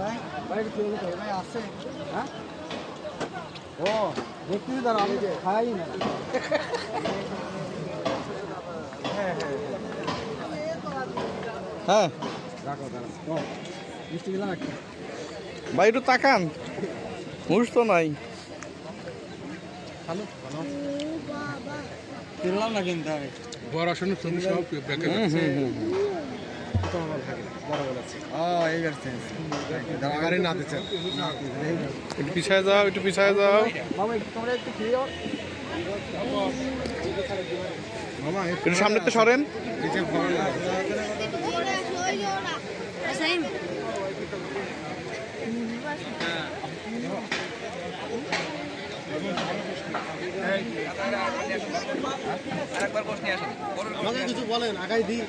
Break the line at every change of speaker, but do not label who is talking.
ভাই আছে হ্যাঁ ও দেখতেছি দাঁড়া আমি খাই না
হ্যাঁ
রাখো দাঁড়া মিষ্টি দিলাম একটা
ভাই একটু তাকান মুষ তো নাই
ভালো ভালো কিনলাম না কিন্তু আমি
পড়াশোনা তুমি সব ব্যাকে
বড় বলেছি ও এইবার চেঞ্জ আগারে না দিতে
একটু পিছায় যাও একটু পিছায় যাও
মামা তোমরা একটু খেয়ে যাও মামা
একটু সামনেতে সরেন
নিচে ফোন আমাকে কিছু বলেন আগাই দিই